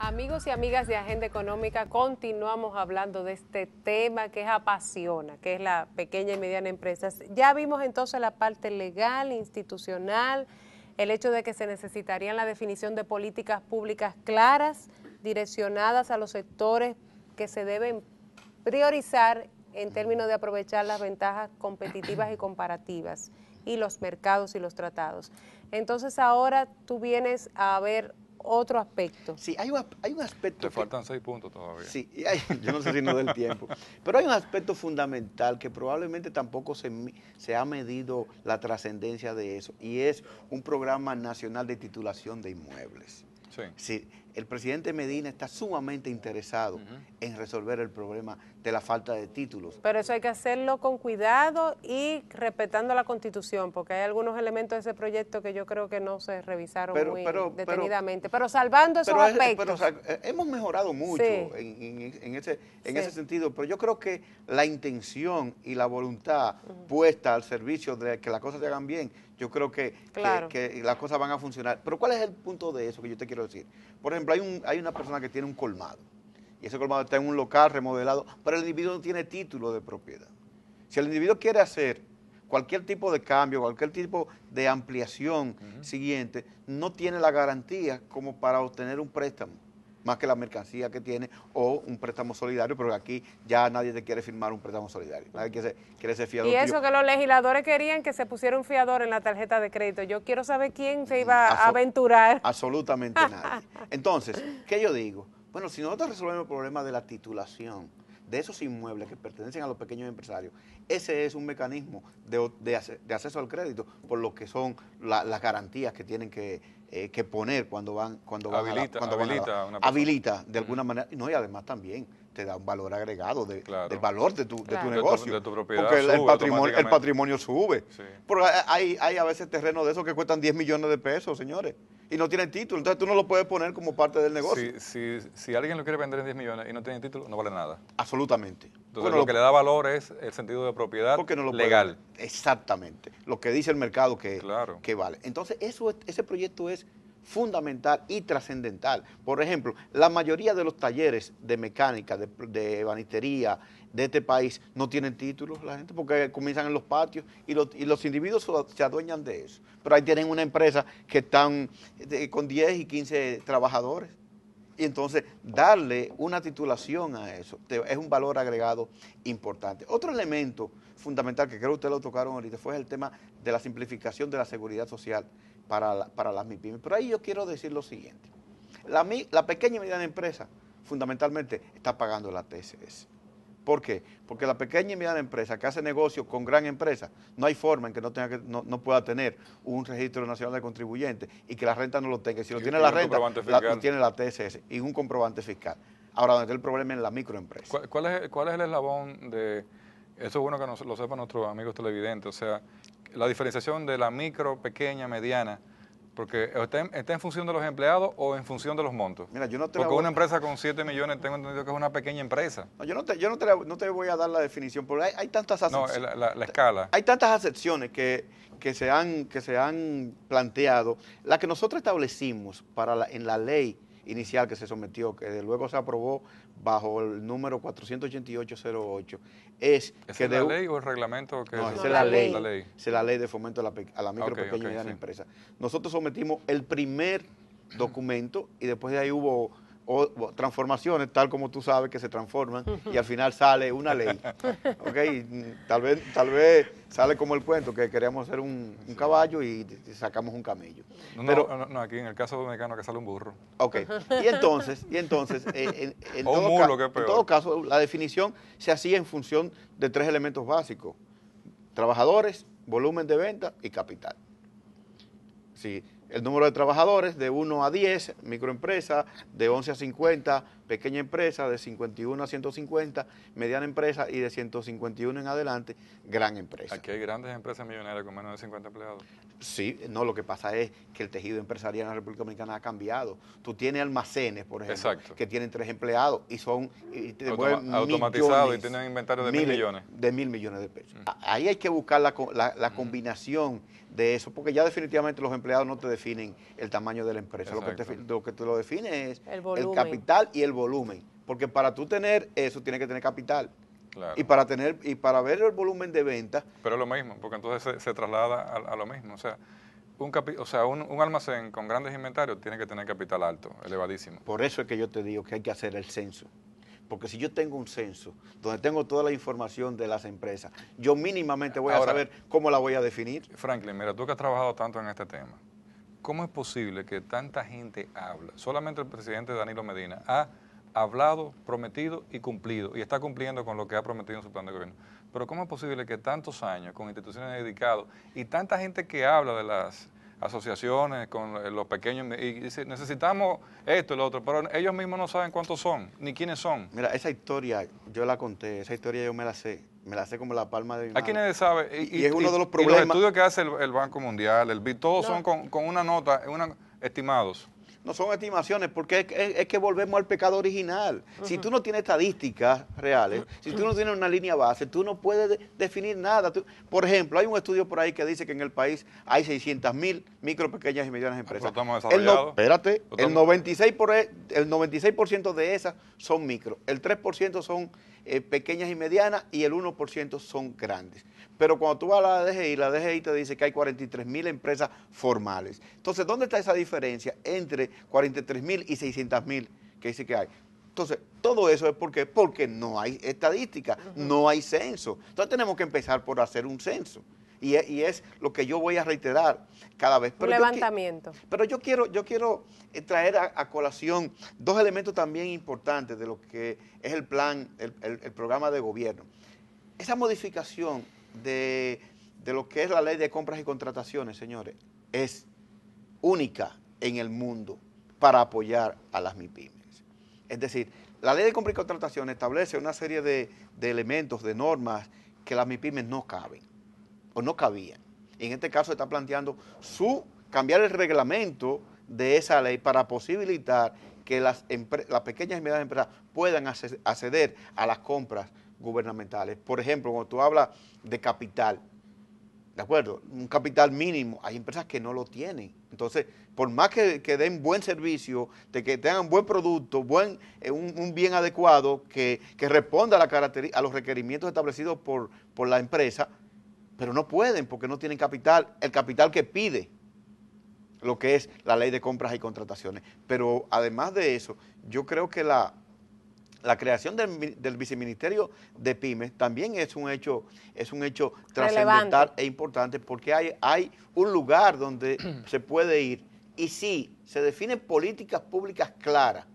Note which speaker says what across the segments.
Speaker 1: Amigos y amigas de Agenda Económica, continuamos hablando de este tema que apasiona, que es la pequeña y mediana empresa. Ya vimos entonces la parte legal, institucional, el hecho de que se necesitarían la definición de políticas públicas claras, direccionadas a los sectores que se deben priorizar en términos de aprovechar las ventajas competitivas y comparativas y los mercados y los tratados. Entonces ahora tú vienes a ver otro aspecto.
Speaker 2: Sí, hay un aspecto.
Speaker 3: Te faltan 6 puntos todavía.
Speaker 2: Sí, yo no sé si no del tiempo. Pero hay un aspecto fundamental que probablemente tampoco se ha medido la trascendencia de eso, y es un programa nacional de titulación de inmuebles.
Speaker 3: Sí.
Speaker 2: Sí, el presidente Medina está sumamente interesado en resolver el problema de la falta de títulos.
Speaker 1: Pero eso hay que hacerlo con cuidado y respetando la Constitución, porque hay algunos elementos de ese proyecto que yo creo que no se revisaron muy detenidamente, pero salvando esos aspectos.
Speaker 2: Hemos mejorado mucho en ese sentido, pero yo creo que la intención y la voluntad puesta al servicio de que las cosas se hagan bien, yo creo que las cosas van a funcionar. Pero ¿cuál es el punto de eso que yo te quiero decir? Por ejemplo, hay una persona que tiene un colmado, y ese colmado está en un local remodelado, pero el individuo no tiene título de propiedad. Si el individuo quiere hacer cualquier tipo de cambio, cualquier tipo de ampliación siguiente, no tiene la garantía como para obtener un préstamo, más que la mercancía que tiene, o un préstamo solidario, pero aquí ya nadie te quiere firmar un préstamo solidario, nadie quiere ser fiador.
Speaker 1: Y eso que los legisladores querían que se pusiera un fiador en la tarjeta de crédito. Yo quiero saber quién se iba a aventurar.
Speaker 2: Absolutamente nadie. Entonces, ¿qué yo digo? Bueno, si nosotros resolvemos el problema de la titulación de esos inmuebles que pertenecen a los pequeños empresarios, ese es un mecanismo de acceso al crédito, por lo que son las garantías que tienen que poner cuando habilita de alguna manera, no, y además también te da un valor agregado del valor de tu negocio,
Speaker 3: de tu propiedad,
Speaker 2: porque el patrimonio sube.
Speaker 3: Sí.
Speaker 2: Porque hay a veces terrenos de esos que cuestan 10 millones de pesos, señores, y no tienen título, entonces tú no lo puedes poner como parte del negocio.
Speaker 3: Si alguien lo quiere vender en 10 millones y no tiene título, no vale nada.
Speaker 2: Absolutamente.
Speaker 3: Entonces lo que le da valor es el sentido de propiedad legal.
Speaker 2: Exactamente, lo que dice el mercado que vale. Entonces ese proyecto es fundamental y trascendental. Por ejemplo, la mayoría de los talleres de mecánica, de ebanistería de este país no tienen títulos, la gente, porque comienzan en los patios y los individuos se adueñan de eso. Pero ahí tienen una empresa que están con 10 y 15 trabajadores. Y entonces darle una titulación a eso es un valor agregado importante. Otro elemento fundamental que creo que ustedes lo tocaron ahorita fue el tema de la simplificación de la seguridad social para las MIPYMES. Pero ahí yo quiero decir lo siguiente. La pequeña y mediana empresa fundamentalmente está pagando la TSS. ¿Por qué? Porque la pequeña y mediana empresa que hace negocio con gran empresa, no hay forma en que no pueda tener un registro nacional de contribuyentes y que la renta no lo tenga. Si lo tiene la renta, lo tiene la TSS y un comprobante fiscal. Ahora, donde está el problema es en la microempresa.
Speaker 3: ¿Cuál es el eslabón de, eso es bueno que lo sepan nuestros amigos televidentes, o sea, la diferenciación de la micro, pequeña, mediana, porque está en función de los empleados o en función de los montos?
Speaker 2: Mira, yo no te
Speaker 3: porque una empresa con 7 millones tengo entendido que es una pequeña empresa.
Speaker 2: No, yo no te voy a dar la definición, porque hay tantas acepciones.
Speaker 3: No, la escala.
Speaker 2: Hay tantas acepciones que se han planteado. La que nosotros establecimos en la ley inicial que se sometió, que luego se aprobó bajo el número 48808, ¿Es
Speaker 3: la ley o el reglamento?
Speaker 2: No, esa es la ley. Esa es la ley de fomento a la micro, pequeña y mediana empresa. Nosotros sometimos el primer documento y después de ahí hubo transformaciones, tal como tú sabes que se transforman, y al final sale una ley. ¿Okay? Tal vez sale como el cuento, que queríamos hacer un caballo y sacamos un camello.
Speaker 3: No, aquí en el caso dominicano que sale un burro.
Speaker 2: Ok, y entonces en todo caso, la definición se hacía en función de 3 elementos básicos: trabajadores, volumen de venta y capital. Sí, el número de trabajadores de 1 a 10, microempresa, de 11 a 50, pequeña empresa de 51 a 150, mediana empresa y de 151 en adelante, gran empresa.
Speaker 3: Aquí hay grandes empresas millonarias con menos de 50 empleados.
Speaker 2: Sí, no, lo que pasa es que el tejido empresarial en la República Dominicana ha cambiado. Tú tienes almacenes, por ejemplo,
Speaker 3: exacto,
Speaker 2: que tienen 3 empleados y son
Speaker 3: automatizados y tienen inventario de mil millones.
Speaker 2: De 1.000 millones de pesos. Ahí hay que buscar la combinación de eso, porque ya definitivamente los empleados no te definen el tamaño de la empresa. Lo que te lo define es el capital y el volumen. Porque para tú tener eso, tienes que tener capital.
Speaker 3: Claro.
Speaker 2: Y para ver el volumen de ventas.
Speaker 3: Pero es lo mismo, porque entonces se traslada a lo mismo. O sea, un almacén con grandes inventarios tiene que tener capital alto, elevadísimo.
Speaker 2: Por eso es que yo te digo que hay que hacer el censo. Porque si yo tengo un censo donde tengo toda la información de las empresas, yo mínimamente voy a saber cómo la voy a definir.
Speaker 3: Franklin, mira, tú que has trabajado tanto en este tema, ¿cómo es posible que tanta gente habla? Solamente el presidente Danilo Medina ha hablado, prometido y cumplido, y está cumpliendo con lo que ha prometido en su plan de gobierno. Pero ¿cómo es posible que tantos años, con instituciones dedicadas, y tanta gente que habla de las asociaciones, con los pequeños, y dice, necesitamos esto y lo otro, pero ellos mismos no saben cuántos son, ni quiénes son?
Speaker 2: Mira, esa historia, yo la conté, esa historia yo me la sé como la palma de mi mano.
Speaker 3: Aquí nadie sabe,
Speaker 2: y es uno de los problemas.
Speaker 3: Y los estudios que hace el Banco Mundial, el BID, todos son con una nota, estimados.
Speaker 2: No son estimaciones, porque es que volvemos al pecado original. Si tú no tienes estadísticas reales, si tú no tienes una línea base, tú no puedes definir nada. Por ejemplo, hay un estudio por ahí que dice que en el país hay 600.000 micro, pequeñas y medianas empresas.
Speaker 3: Pero estamos desarrollados.
Speaker 2: Espérate, el 96% de esas son micro, el 3% son pequeñas y medianas y el 1% son grandes. Pero cuando tú vas a la DGI te dice que hay 43.000 empresas formales. Entonces, ¿dónde está esa diferencia entre 43.000 y 600.000 que dice que hay? Entonces, todo eso es porque no hay estadística, no hay censo. Entonces, tenemos que empezar por hacer un censo. Y es lo que yo voy a reiterar cada vez.
Speaker 1: Pero levantamiento.
Speaker 2: Pero yo quiero traer a colación dos elementos también importantes de lo que es el plan, el programa de gobierno. Esa modificación de lo que es la ley de compras y contrataciones, señores, es única en el mundo para apoyar a las MIPYMES. Es decir, la ley de compras y contrataciones establece una serie de elementos, de normas que las MIPYMES no caben o no cabían. Y en este caso está planteando cambiar el reglamento de esa ley para posibilitar que las pequeñas y medianas empresas puedan acceder a las compras gubernamentales. Por ejemplo, cuando tú hablas de capital, ¿de acuerdo? Un capital mínimo, hay empresas que no lo tienen. Entonces, por más que den buen servicio, de que tengan buen producto, un bien adecuado, que responda a los requerimientos establecidos por la empresa, pero no pueden porque no tienen capital, el capital que pide lo que es la ley de compras y contrataciones. Pero además de eso, yo creo que la creación del viceministerio de pymes también es un hecho trascendental e importante, porque hay un lugar donde se puede ir y si se definen políticas públicas claras,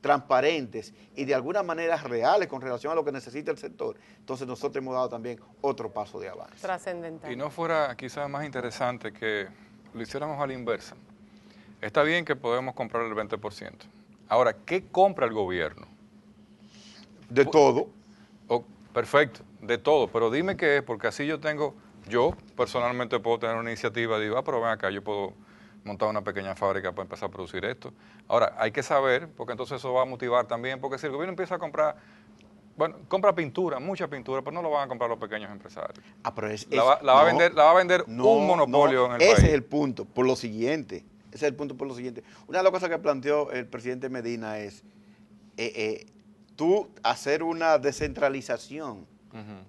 Speaker 2: transparentes y de alguna manera reales con relación a lo que necesita el sector, entonces nosotros hemos dado también otro paso de avance.
Speaker 1: Trascendental.
Speaker 3: Y no fuera quizás más interesante que lo hiciéramos a la inversa. Está bien que podemos comprar el 20%. Ahora, ¿qué compra el gobierno?
Speaker 2: De todo.
Speaker 3: Perfecto, de todo, pero dime qué es, porque así yo personalmente puedo tener una iniciativa, digo, pero ven acá, yo puedo montar una pequeña fábrica para empezar a producir esto. Ahora, hay que saber, porque entonces eso va a motivar también, porque si el gobierno empieza a comprar, compra pintura, mucha pintura, pero no lo van a comprar los pequeños empresarios.
Speaker 2: Pero
Speaker 3: la va a vender un monopolio en el país.
Speaker 2: Ese es el punto, por lo siguiente. Una de las cosas que planteó el presidente Medina es tú hacer una descentralización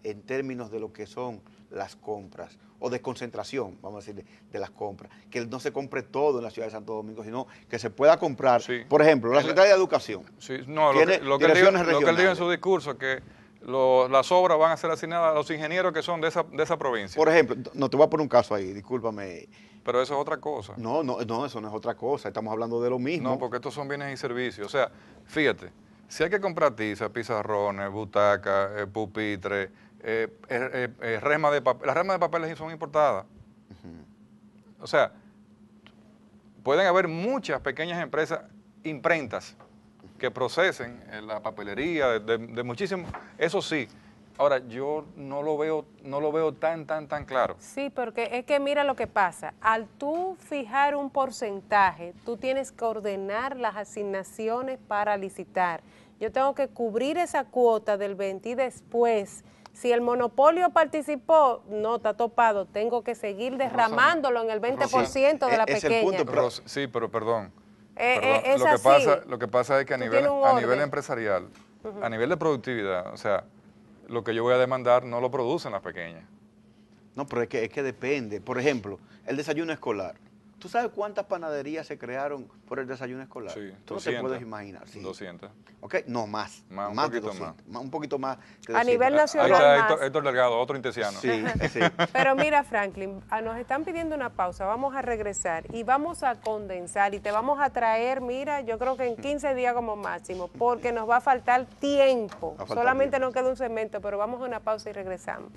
Speaker 2: en términos de lo que son las compras, o desconcentración, vamos a decir, de las compras, que no se compre todo en la ciudad de Santo Domingo, sino que se pueda comprar, por ejemplo, la Secretaría de Educación.
Speaker 3: Sí, no, lo que él dijo en su discurso, que las obras van a ser asignadas a los ingenieros que son de esa provincia.
Speaker 2: Por ejemplo, no te voy a poner un caso ahí, discúlpame.
Speaker 3: Pero eso es otra cosa.
Speaker 2: No, eso no es otra cosa, estamos hablando de lo mismo.
Speaker 3: No, porque estos son bienes y servicios. O sea, fíjate, si hay que comprar tiza, pizarrones, butacas, pupitres, remas de papel, las remas de papel son importadas. O sea, pueden haber muchas pequeñas empresas, imprentas, que procesen la papelería, de muchísimo, eso sí. Ahora, yo no lo veo tan claro.
Speaker 1: Sí, porque es que mira lo que pasa. Al tú fijar un porcentaje, tú tienes que ordenar las asignaciones para licitar. Yo tengo que cubrir esa cuota del 20 y después, si el monopolio participó, no, está topado, tengo que seguir derramándolo en el 20% de la pequeña.
Speaker 3: Sí, pero perdón.
Speaker 1: Es
Speaker 3: lo que pasa es que a nivel empresarial, a nivel de productividad, o sea, lo que yo voy a demandar no lo producen las pequeñas.
Speaker 2: No, pero es que depende. Por ejemplo, el desayuno escolar. ¿Tú sabes cuántas panaderías se crearon por el desayuno escolar?
Speaker 3: Sí,
Speaker 2: Tú
Speaker 3: 200,
Speaker 2: no te puedes imaginar. Sí.
Speaker 3: 200.
Speaker 2: ¿Ok? No, más.
Speaker 3: Más
Speaker 2: de 200. Un poquito más.
Speaker 1: A nivel nacional.
Speaker 3: Ahí está Héctor Delgado, otro intesiano.
Speaker 2: Sí, sí.
Speaker 1: Pero mira, Franklin, nos están pidiendo una pausa, vamos a regresar y vamos a condensar y te vamos a traer, mira, yo creo que en 15 días como máximo, porque nos va a faltar tiempo. Solamente nos queda un segmento, pero vamos a una pausa y regresamos.